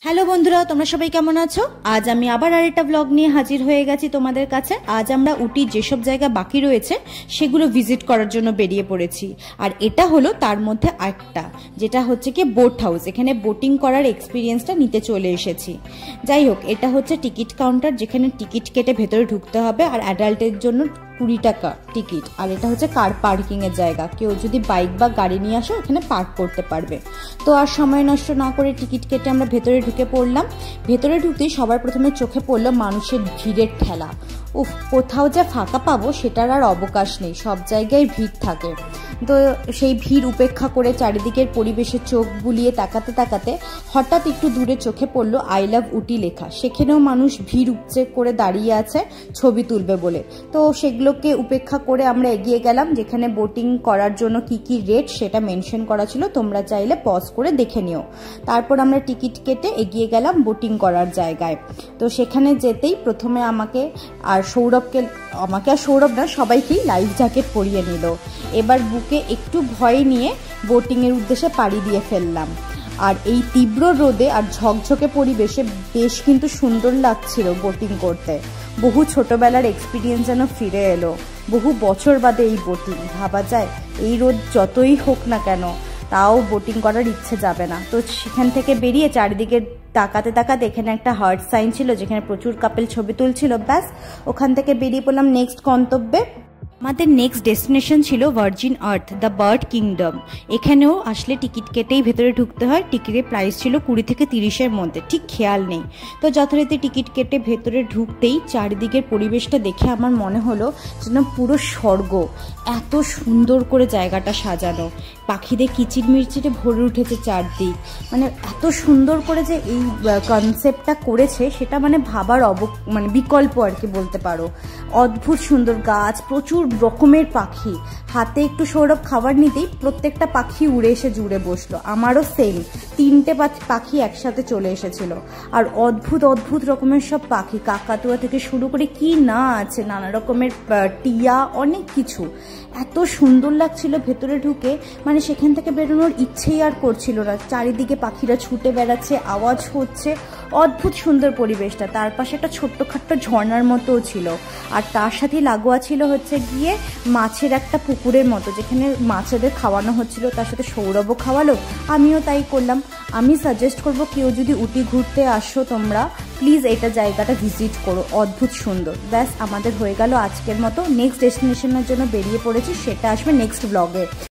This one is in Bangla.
হ্যালো বন্ধুরা, তোমরা সবাই কেমন আছো? আজ আমি আবার আরেকটা ব্লগ নিয়ে হাজির হয়ে গেছি তোমাদের কাছে। আজ আমরা উটির যেসব জায়গা বাকি রয়েছে সেগুলো ভিজিট করার জন্য বেরিয়ে পড়েছি। আর এটা হলো তার মধ্যে একটা, যেটা হচ্ছে কি বোট হাউস। এখানে বোটিং করার এক্সপিরিয়েন্সটা নিতে চলে এসেছি। যাই হোক, এটা হচ্ছে টিকিট কাউন্টার, যেখানে টিকিট কেটে ভেতরে ঢুকতে হবে। আর অ্যাডাল্টের জন্য 20 টাকা টিকিট। আর এটা হচ্ছে কার পার্কিং এর জায়গা, কেউ যদি বাইক বা গাড়ি নিয়ে আসো এখানে পার্ক করতে পারবে। তো আর সময় নষ্ট না করে টিকিট কেটে আমরা ভেতরে ঢুকে পড়লাম। ভেতরে ঢুকতেই সবার প্রথমে চোখে পড়লো মানুষের ভিড়ের ঠেলা। উফ, কোথাও যে ফাঁকা পাবো সেটার আর অবকাশ নেই, সব জায়গায় ভিড় থাকে। তো সেই ভিড় উপেক্ষা করে চারিদিকের পরিবেশে চোখ বুলিয়ে তাকাতে তাকাতে হঠাৎ একটু দূরে চোখে পড়লো আই লাভ উটি লেখা। সেখানেও মানুষ ভিড় উপচে করে দাঁড়িয়ে আছে ছবি তুলবে বলে। তো সেগুলোকে উপেক্ষা করে আমরা এগিয়ে গেলাম। যেখানে বোটিং করার জন্য কি কি রেট সেটা মেনশন করা ছিল, তোমরা চাইলে পজ করে দেখে নিও। তারপর আমরা টিকিট কেটে এগিয়ে গেলাম বোটিং করার জায়গায়। তো সেখানে যেতেই প্রথমে আমাকে আর সৌরভ না, সবাইকেই লাইফ জ্যাকেট পরিয়ে নিল। এবার বুকে একটু ভয় নিয়ে বোটিংয়ের উদ্দেশ্যে পাড়ি দিয়ে ফেললাম। আর এই তীব্র রোদে আর ঝকঝকে পরিবেশে বেশ কিন্তু সুন্দর লাগছিল বোটিং করতে। বহু ছোটবেলার এক্সপিরিয়েন্স যেন ফিরে এলো। বহু বছর বাদে এই বোটিং, ভাবা যায় এই রোদ যতই হোক না কেন তাও বোটিং করার ইচ্ছে যাবে না। তো সেখান থেকে বেরিয়ে চারিদিকে তাকাতে তাকাতে এখানে একটা হার্ট সাইন ছিল, যেখানে প্রচুর কাপেল ছবি তুলছিল। ব্যাস, ওখান থেকে বেরিয়ে পড়লাম নেক্সট গন্তব্যে। আমাদের নেক্সট ডেস্টিনেশন ছিল virgin earth, the bird kingdom. এখানেও আসলে টিকিট কেটেই ভেতরে ঢুকতে হয়। টিকিটের প্রাইস ছিল 20 থেকে 30-এর মধ্যে, ঠিক খেয়াল নেই। তো যথারীতি টিকিট কেটে ভেতরে ঢুকতেই চারিদিকের পরিবেশটা দেখে আমার মনে হলো যেন পুরো স্বর্গ। এত সুন্দর করে জায়গাটা সাজানো, পাখিদের কিচিরমিচিরে ভরে উঠেছে চারদিক। মানে এত সুন্দর করে যে এই কনসেপ্টটা করেছে সেটা মানে ভাবার বিকল্প আর কি বলতে পারো। অদ্ভুত সুন্দর গাছ, প্রচুর রকমের পাখি। হাতে একটু সৌরভ খাবার নিতেই প্রত্যেকটা পাখি উড়ে এসে জুড়ে বসলো। আমারও সেম 3টে পাখি একসাথে চলে এসেছিল। আর অদ্ভুত অদ্ভুত রকমের সব পাখি, কাকাতুয়া থেকে শুরু করে কি না আছে, নানা রকমের টিয়া, অনেক কিছু। এত সুন্দর লাগছিল ভেতরে ঢুকে, মানে সেখান থেকে বেরোনোর ইচ্ছেই আর করছিল না। চারিদিকে পাখিরা ছুটে বেড়াচ্ছে, আওয়াজ হচ্ছে, অদ্ভুত সুন্দর পরিবেশটা। তার পাশে একটা ছোট্টখাট্ট ঝর্ণার মতোও ছিল। আর তার সাথে লাগোয়া ছিল হচ্ছে গিয়ে মাছের একটা পুকুরের মতো, যেখানে মাছেদের খাওয়ানো হচ্ছিল। তার সাথে সৌরভও খাওয়ালো, আমিও তাই করলাম। আমি সাজেস্ট করব, কেউ যদি উটি ঘুরতে আসো তোমরা প্লিজ এটা জায়গাটা ভিজিট করো, অদ্ভুত সুন্দর। ব্যাস, আমাদের হয়ে গেল আজকের মতো। নেক্সট ডেস্টিনেশনের জন্য বেরিয়ে পড়েছি, সেটা আসবে নেক্সট ব্লগে।